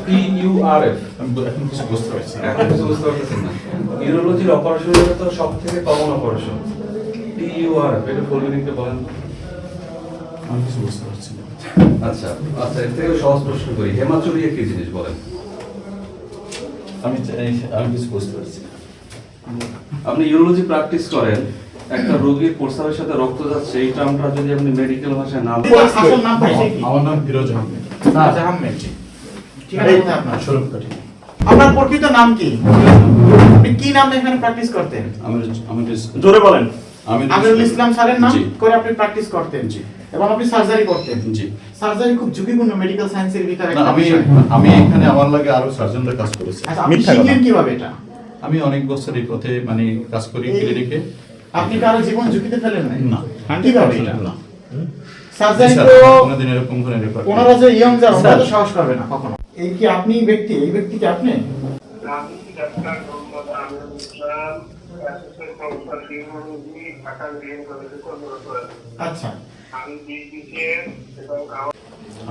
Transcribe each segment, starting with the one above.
TURF এখন কিছু বুঝতে পারছি না। এখন কিছু বুঝতে পারতেছেন না। ইউরোলজির অপারেশনের তো সব থেকে কমন অপারেশন TURF, এটা ফুল মিনিংটা বলেন তো। আমি কিছু বুঝতে পারছি না। আচ্ছা আচ্ছা, এর থেকে সহজ প্রশ্ন করি, হেমাচুরিয়া কি জিনিস বলেন? আমি কিছু বুঝতে পারছি না। আপনি ইউরোলজি প্র্যাকটিস করেন, একটা রোগীর প্রস্রাবের সাথে রক্ত যাচ্ছে, এই টার্মটা যদি আপনি মেডিকেল ভাষায় না আসল নাম ভাই কি? আমার নাম ফিরোজ আহমেদ। আচ্ছা, আহমেদ। ঠিকানা কোথায় আপনার? স্বরূপকাঠি। আপনার প্রকৃত নাম কি? আপনি কি নামে এখানে প্র্যাকটিস করতেন? আমি জোরে বলেন। আমি আমিরুল ইসলাম স্যারের নাম জি। করে আপনি প্র্যাকটিস করতেন। জি। এবং আপনি সার্জারি করতেন। জি। সার্জারি খুব ঝুঁকিপূর্ণ মেডিকেল সায়েন্সের ভিতরে না, একটা আমি বিষয়। আমি এখানে আমার লাগে আরো সার্জনরা কাজ করেছে। আচ্ছা, আপনি শিখলেন কিভাবে এটা? আমি অনেক বছর এই পথে মানে কাজ করি ক্লিনিকে। আপনি কারো জীবন ঝুঁকিতে ফেলেন নাই? না। কিভাবে এটা? না। সার্জারি স্যার, তো কোনোদিন এরকম করে রেকর্ড ওনারা যে ইয়ং যারা ওনারা তো সাহস করবে না কখনো। এই কি আপনি ব্যক্তি, এই ব্যক্তি কি আপনি? আমি doctor Mohammad Amirul Islam, associate professor urology, Dhaka medical কলেজে কর্মরত আছি। আচ্ছা। আমি বিসিএ এবং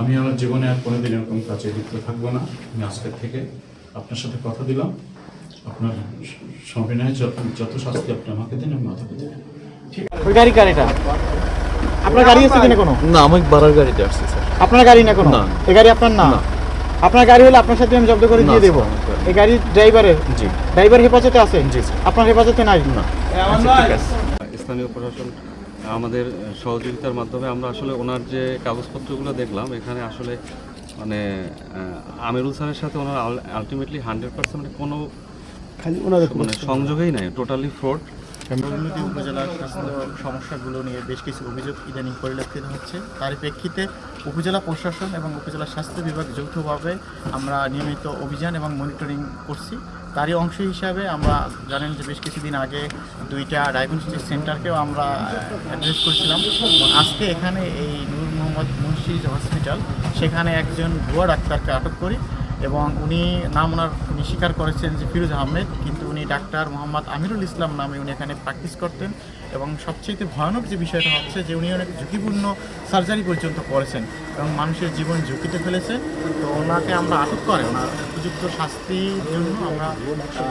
আমি আমার জীবনে আর কোনোদিন এরকম কাজে লিপ্ত থাকবো না। আমি আজকের থেকে আপনার সাথে কথা দিলাম, আপনার সবিনয় যত শাস্তি আপনি আমাকে দিন আমি মাথা পেতে নেব। ওই গাড়ি কার এটা? আপনার গাড়ি আছে কিনা কোনো? না, আমি ভাড়ার গাড়িতে আসছি স্যার। আপনার গাড়ি না কোনো? না। এই গাড়ি আপনার না? না। আপনার গাড়ি হলে আপনার সাথে আমি জব্দ করে না, দিয়ে দেবো। স্যার, আমার গাড়ি। এই গাড়ির ড্রাইভারের? জি। ড্রাইভার হেফাজতে আছে? জি, স্যার। আপনার হেফাজতে নাই? না। আচ্ছা, ঠিক আছে। স্থানীয় প্রশাসন আমাদের সহযোগিতার মাধ্যমে আমরা আসলে ওনার যে কাগজপত্রগুলো দেখলাম, এখানে আসলে মানে আমিরুল স্যারের সাথে ওনার আলটিমেটলি 100% কোনো মানে সংযোগই নাই, টোটালি ফ্রড। নদী উপজেলার স্বাস্থ্য সমস্যাগুলো নিয়ে বেশ কিছু অভিযোগ ইদানিং পরিলক্ষিত হচ্ছে। তার প্রেক্ষিতে উপজেলা প্রশাসন এবং উপজেলা স্বাস্থ্য বিভাগ যৌথভাবে আমরা নিয়মিত অভিযান এবং মনিটরিং করছি। তারই অংশ হিসাবে আমরা জানেন যে বেশ কিছুদিন আগে 2টা ডায়াগনস্টিক সেন্টারকেও আমরা অ্যাড্রেস করেছিলাম। এবং আজকে এখানে এই নূর মোহাম্মদ মুন্সি হসপিটাল, সেখানে একজন ভুয়া ডাক্তারকে আটক করি এবং উনি উনি স্বীকার করেছেন যে ফিরোজ আহমেদ, কিন্তু উনি ডাক্তার মোহাম্মদ আমিরুল ইসলাম নামে উনি এখানে প্র্যাকটিস করতেন। এবং সবচেয়ে ভয়ানক যে বিষয়টা হচ্ছে যে উনি অনেক ঝুঁকিপূর্ণ সার্জারি পর্যন্ত করেছেন এবং মানুষের জীবন ঝুঁকিতে ফেলেছেন। তো ওনাকে আমরা আটক করে ওনার উপযুক্ত শাস্তির জন্য আমরা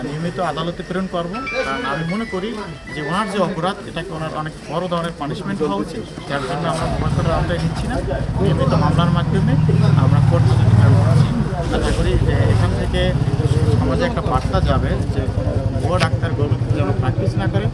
নিয়মিত আদালতে প্রেরণ করব। কারণ আমি মনে করি যে ওনার যে অপরাধ, এটাকে ওনার অনেক বড় ধরনের পানিশমেন্ট হওয়া উচিত, যার জন্য আমরা মোবাইল আওতায় নিচ্ছি না, নিয়মিত মামলার মাধ্যমে আমরা কোর্ট পর্যন্ত প্রেরণ করছি। আশা করি যে এখান থেকে সমাজে একটা বার্তা যাবে যে ভুয়া ডাক্তারগুলো যেন প্র্যাকটিস না করে।